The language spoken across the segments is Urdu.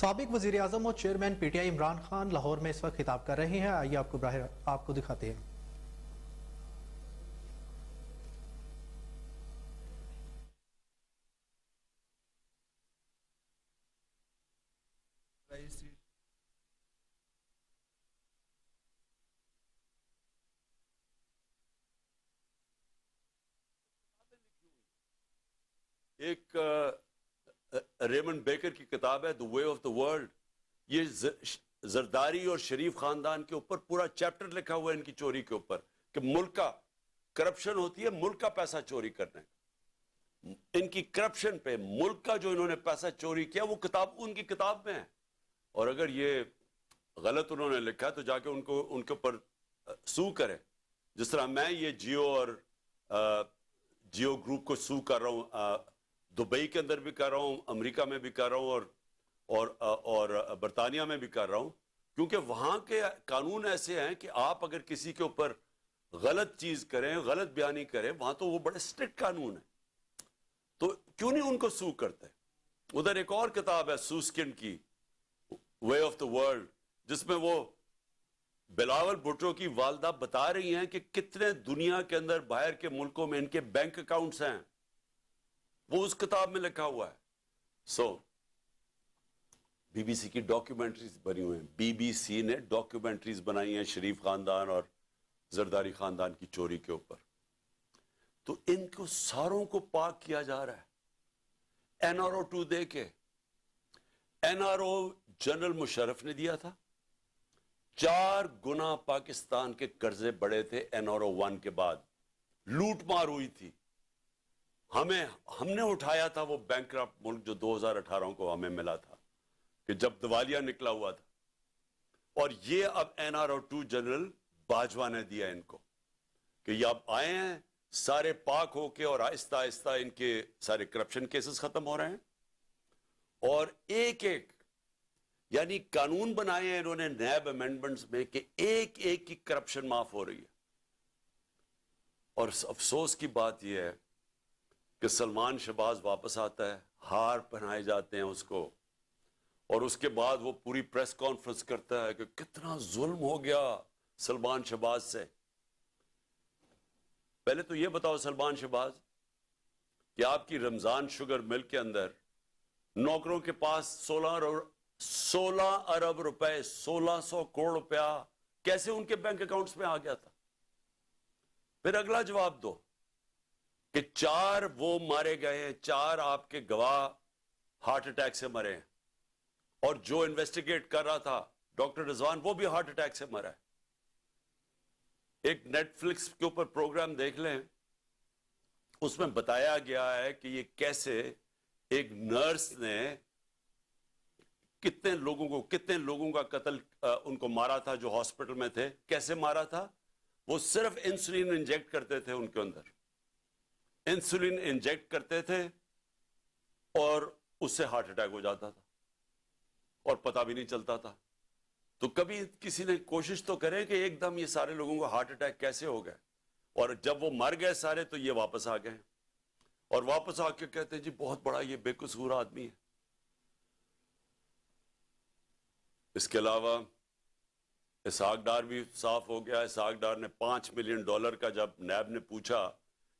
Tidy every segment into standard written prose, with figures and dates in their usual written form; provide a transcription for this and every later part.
سابق وزیر اعظم اور chairman P T I Imran Khan Lahore میں اس وقت خطاب کر رہے ہیں. آئیے آپ کو دکھاتے ہیں. ایک ریمنڈ بیکر کی کتاب ہے The Way of the World. یہ زرداری اور شریف خاندان کے اوپر پورا چیپٹر لکھا ہوا ہے ان کی چوری کے اوپر کہ ملک کا کرپشن ہوتی ہے, ملک کا پیسہ چوری کرنے. ان کی کرپشن پہ ملک کا جو انہوں نے پیسہ چوری کیا وہ کتاب ان کی کتاب میں ہے. اور اگر یہ غلط انہوں نے لکھا تو جا کے ان کے اوپر سو کرے. جس طرح میں یہ جیو گروپ کو سو کر رہا ہوں, دبئی کے اندر بھی کر رہا ہوں, امریکہ میں بھی کر رہا ہوں اور برطانیہ میں بھی کر رہا ہوں, کیونکہ وہاں کے قانون ایسے ہیں کہ آپ اگر کسی کے اوپر غلط چیز کریں, غلط بیانی کریں, وہاں تو وہ بڑے سٹرکٹ قانون ہیں. تو کیوں نہیں ان کو سو کرتے؟ ادھر ایک اور کتاب ہے سوسکن کی وے آف دا ورلڈ, جس میں وہ بلاول بھٹو کی والدہ بتا رہی ہیں کہ کتنے دنیا کے اندر باہر کے ملکوں میں ان کے بینک اکاؤنٹس ہیں. وہ اس کتاب میں لکھا ہوا ہے. بی بی سی کی ڈاکیومنٹریز بنی ہوئی ہیں. بی بی سی نے ڈاکیومنٹریز بنائی ہیں شریف خاندان اور زرداری خاندان کی چوری کے اوپر. تو ان کو ساروں کو پاک کیا جا رہا ہے. NRO 2 دے کے NRO جنرل مشرف نے دیا تھا. 4 گنا پاکستان کے قرضے بڑے تھے NRO 1 کے بعد. لوٹ مار ہوئی تھی. ہم نے اٹھایا تھا وہ بینکرپٹ ملک جو 2018 کو ہمیں ملا تھا کہ جب دیوالیہ نکلا ہوا تھا. اور یہ اب NRO 2 جنرل باجوہ نے دیا ان کو کہ یہ اب آئے ہیں سارے پاک ہو کے, اور آہستہ آہستہ ان کے سارے کرپشن کیسز ختم ہو رہے ہیں. اور ایک یعنی قانون بنائے ہیں انہوں نے نیب امینڈمنٹس میں کہ ایک کی کرپشن معاف ہو رہی ہے. اور افسوس کی بات یہ ہے کہ سلمان شہباز واپس آتا ہے, ہار پہنائے جاتے ہیں اس کو, اور اس کے بعد وہ پوری پریس کانفرنس کرتا ہے کہ کتنا ظلم ہو گیا سلمان شہباز سے. پہلے تو یہ بتاؤ سلمان شہباز کہ آپ کی رمضان شوگر مل کے اندر نوکروں کے پاس 16 ارب روپے 1600 کروڑ روپیہ کیسے ان کے بینک اکاؤنٹس میں آ گیا تھا؟ پھر اگلا جواب دو کہ 4 وہ مارے گئے ہیں, 4 آپ کے گواہ ہارٹ اٹیک سے مرے ہیں, اور جو انویسٹیگیٹ کر رہا تھا ڈاکٹر رضوان وہ بھی ہارٹ اٹیک سے مرا ہے. ایک نیٹ فلکس کے اوپر پروگرام دیکھ لیں, اس میں بتایا گیا ہے کہ یہ کیسے ایک نرس نے کتنے لوگوں کا قتل ان کو مارا تھا جو ہاسپٹل میں تھے. کیسے مارا تھا؟ وہ صرف انسولین انجیکٹ کرتے تھے ان کے اندر, انسولین انجیکٹ کرتے تھے اور اس سے ہارٹ اٹیک ہو جاتا تھا اور پتہ بھی نہیں چلتا تھا. تو کبھی کسی نے کوشش تو کرے کہ ایک دم یہ سارے لوگوں کو ہارٹ اٹیک کیسے ہو گئے, اور جب وہ مر گئے سارے تو یہ واپس آ گئے, اور واپس آ کے کہتے ہیں جی بہت بڑا یہ بے قصور آدمی ہے. اس کے علاوہ اسحاق ڈار بھی صاف ہو گیا. اسحاق ڈار نے $5 ملین کا جب نیب نے پوچھا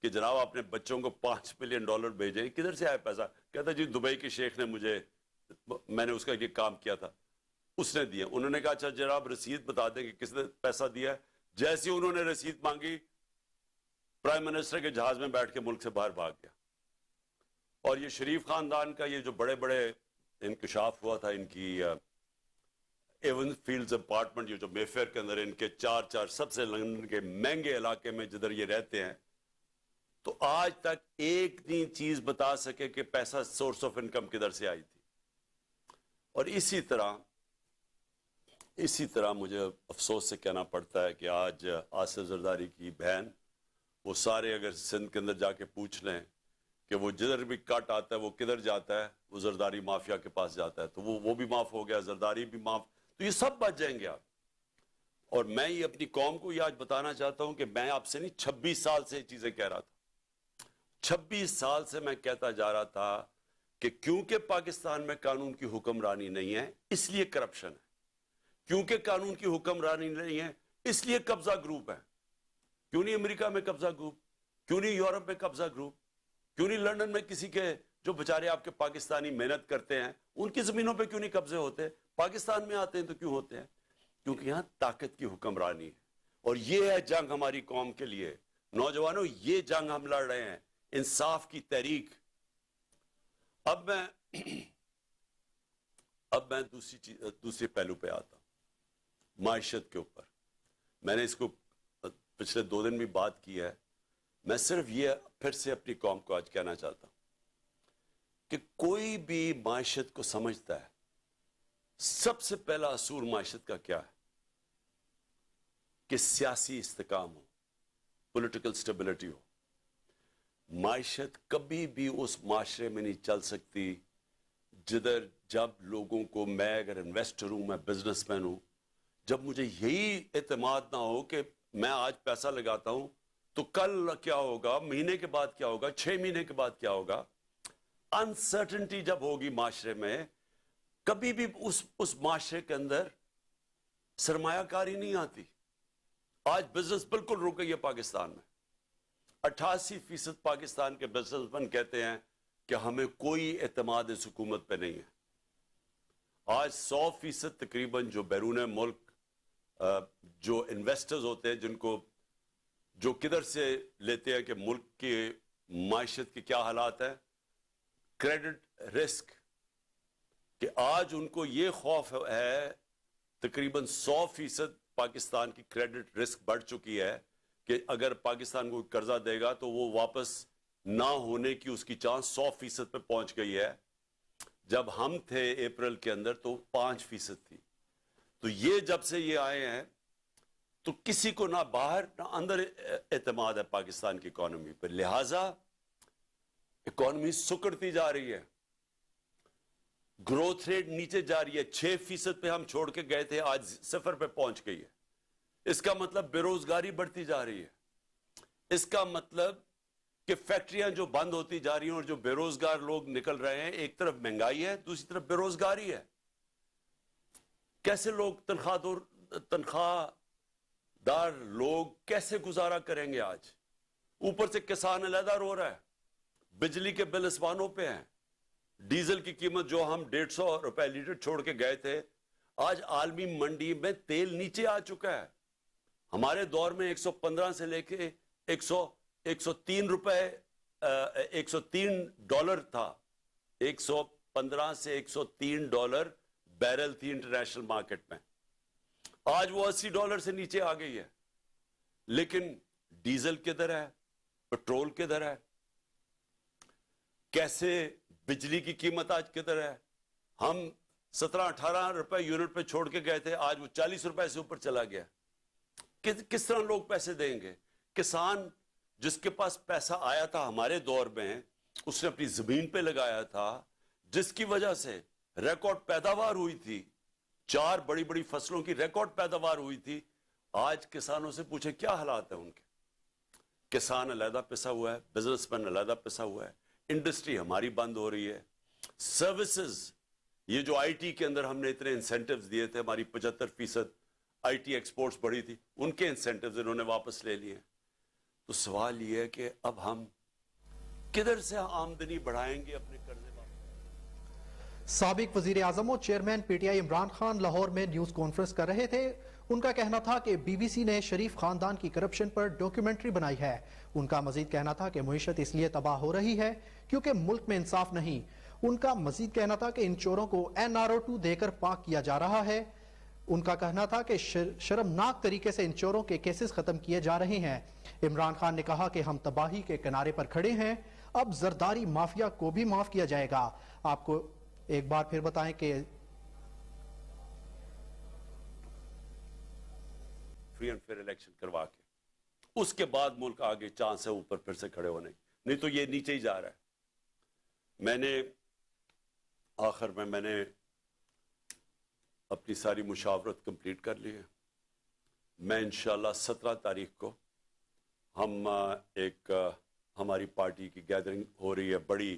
کہ جناب اپنے بچوں کو $5 ملین بھیجیں, کدھر سے آیا پیسہ؟ کہتا جی دبئی کے شیخ نے میں نے اس کا یہ کام کیا تھا, اس نے دیا. انہوں نے کہا اچھا جناب رسید بتا دیں کہ کس نے پیسہ دیا ہے. جیسے انہوں نے رسید مانگی, پرائم منسٹر کے جہاز میں بیٹھ کے ملک سے باہر بھاگ گیا. اور یہ شریف خاندان کا یہ جو بڑے انکشاف ہوا تھا ان کی ایون فیلڈز اپارٹمنٹ جو مے فیئر کے اندر ان کے 4 سب سے لندن کے مہنگے علاقے میں جدھر یہ رہتے ہیں, تو آج تک ایک نہیں چیز بتا سکے کہ پیسہ سورس آف انکم کدھر سے آئی تھی. اور اسی طرح مجھے افسوس سے کہنا پڑتا ہے کہ آج آصف زرداری کی بہن, وہ سارے اگر سندھ کے اندر جا کے پوچھ لیں کہ وہ جدھر بھی کٹ آتا ہے وہ کدھر جاتا ہے, وہ زرداری مافیا کے پاس جاتا ہے. تو وہ بھی معاف ہو گیا, زرداری بھی معاف, تو یہ سب بچ جائیں گے آپ. اور میں یہ اپنی قوم کو یہ آج بتانا چاہتا ہوں کہ میں آپ سے نہیں 26 سال سے یہ چیزیں کہہ رہا تھا. 26 سال سے میں کہتا جا رہا تھا کہ کیونکہ پاکستان میں قانون کی حکمرانی نہیں ہے اس لیے کرپشن ہے, کیونکہ قانون کی حکمرانی نہیں ہے اس لیے قبضہ گروپ ہے. کیوں نہیں امریکہ میں قبضہ گروپ, کیوں نہیں یورپ میں قبضہ گروپ, کیوں نہیں لندن میں کسی کے جو بچارے آپ کے پاکستانی محنت کرتے ہیں ان کی زمینوں پہ کیوں نہیں قبضے ہوتے, پاکستان میں آتے ہیں تو کیوں ہوتے ہیں؟ کیونکہ یہاں طاقت کی حکمرانی ہے. اور یہ ہے جنگ ہماری قوم کے لیے. نوجوانوں, یہ جنگ ہم لڑ رہے ہیں, انصاف کی تحریک. اب میں دوسری پہلو پہ آتا ہوں, معیشت کے اوپر. میں نے اس کو پچھلے 2 دن بھی بات کی ہے. میں صرف یہ پھر سے اپنی قوم کو آج کہنا چاہتا ہوں کہ کوئی بھی معیشت کو سمجھتا ہے, سب سے پہلا اصول معیشت کا کیا ہے کہ سیاسی استحکام ہو, پولیٹیکل سٹیبلٹی ہو. معیشت کبھی بھی اس معاشرے میں نہیں چل سکتی جدھر جب لوگوں کو, میں اگر انویسٹر ہوں, میں بزنس مین ہوں, جب مجھے یہی اعتماد نہ ہو کہ میں آج پیسہ لگاتا ہوں تو کل کیا ہوگا, مہینے کے بعد کیا ہوگا, 6 مہینے کے بعد کیا ہوگا. انسرٹنٹی جب ہوگی معاشرے میں, کبھی بھی اس معاشرے کے اندر سرمایہ کاری نہیں آتی. آج بزنس بالکل رک گئی ہے پاکستان میں. 88% پاکستان کے بزنس مین کہتے ہیں کہ ہمیں کوئی اعتماد اس حکومت پہ نہیں ہے. آج 100% تقریباً جو بیرون ملک جو انویسٹرز ہوتے ہیں, جن کو جو کدھر سے لیتے ہیں کہ ملک کی معیشت کے کیا حالات ہیں, کریڈٹ رسک, کہ آج ان کو یہ خوف ہے, تقریباً 100% پاکستان کی کریڈٹ رسک بڑھ چکی ہے کہ اگر پاکستان کو قرضہ دے گا تو وہ واپس نہ ہونے کی اس کی چانس 100% پہ پہنچ گئی ہے. جب ہم تھے اپریل کے اندر تو 5% تھی. تو یہ جب سے یہ آئے ہیں تو کسی کو نہ باہر نہ اندر اعتماد ہے پاکستان کی اکانومی پر. لہٰذا اکانومی سکڑتی جا رہی ہے, گروتھ ریٹ نیچے جا رہی ہے. 6% پہ ہم چھوڑ کے گئے تھے, آج 0 پہ پہنچ گئی ہے. اس کا مطلب بے روزگاری بڑھتی جا رہی ہے. اس کا مطلب کہ فیکٹریاں جو بند ہوتی جا رہی ہیں اور جو بے روزگار لوگ نکل رہے ہیں, ایک طرف مہنگائی ہے, دوسری طرف بے روزگاری ہے. کیسے لوگ تنخواہ دار لوگ کیسے گزارا کریں گے آج؟ اوپر سے کسان علیحدہ رو رہا ہے, بجلی کے بل اسمانوں پہ ہیں, ڈیزل کی قیمت جو ہم 150 روپے لیٹر چھوڑ کے گئے تھے, آج عالمی منڈی میں تیل نیچے آ چکا ہے. ہمارے دور میں 115 سے لے کے 103 روپے $103 تھا. 115 سے $103 بیرل تھی انٹرنیشنل مارکیٹ میں. آج وہ $80 سے نیچے آ گئی ہے. لیکن ڈیزل کدھر ہے, پیٹرول کدھر ہے, کیسے بجلی کی قیمت آج کدھر ہے؟ ہم 17-18 روپے یونٹ پہ چھوڑ کے گئے تھے, آج وہ 40 روپے سے اوپر چلا گیا. کس طرح لوگ پیسے دیں گے؟ کسان جس کے پاس پیسہ آیا تھا ہمارے دور میں, اس نے اپنی زمین پہ لگایا تھا, جس کی وجہ سے ریکارڈ پیداوار ہوئی تھی, 4 بڑی بڑی فصلوں کی ریکارڈ پیداوار ہوئی تھی. آج کسانوں سے پوچھیں کیا حالات ہیں ان کے. کسان علیحدہ پسا ہوا ہے, بزنس مین علیحدہ پسا ہوا ہے, انڈسٹری ہماری بند ہو رہی ہے. سروسز, یہ جو آئی ٹی کے اندر ہم نے اتنے انسینٹیوز دیے تھے, ہماری 75% آئی ٹی ایکسپورٹس بڑھی تھی, ان کے انسینٹیوز انہوں نے واپس لے لیے. تو سوال یہ ہے کہ اب ہم کدھر سے آمدنی بڑھائیں گے اپنے قرضے واپس؟ سابق وزیر اعظم و chairman P T I Imran Khan Lahore میں نیوز کانفرنس کر رہے تھے. ان کا کہنا تھا کہ بی بی سی نے شریف خاندان کی کرپشن پر ڈاکیومنٹری بنائی ہے. ان کا مزید کہنا تھا کہ معیشت اس لیے تباہ ہو رہی ہے کیونکہ ملک میں انصاف نہیں. ان کا مزید کہنا تھا کہ ان چوروں کو NRO2 دے کر پاک کیا جا رہا ہے. ان کا کہنا تھا کہ شرمناک طریقے سے ان چوروں کے کیسز ختم کیے جا رہے ہیں. عمران خان نے کہا کہ ہم تباہی کے کنارے پر کھڑے ہیں, اب زرداری مافیا کو بھی معاف کیا جائے گا. آپ کو ایک بار پھر بتائیں کہ فری اینڈ فیئر الیکشن کروا کے اس کے بعد ملک آگے چانس ہے اوپر پھر سے کھڑے ہونے, نہیں تو یہ نیچے ہی جا رہا ہے. میں نے آخر میں نے اپنی ساری مشاورت کمپلیٹ کر لی ہے. میں انشاءاللہ 17 تاریخ کو ہم ایک ہماری پارٹی کی گیدرنگ ہو رہی ہے بڑی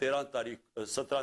17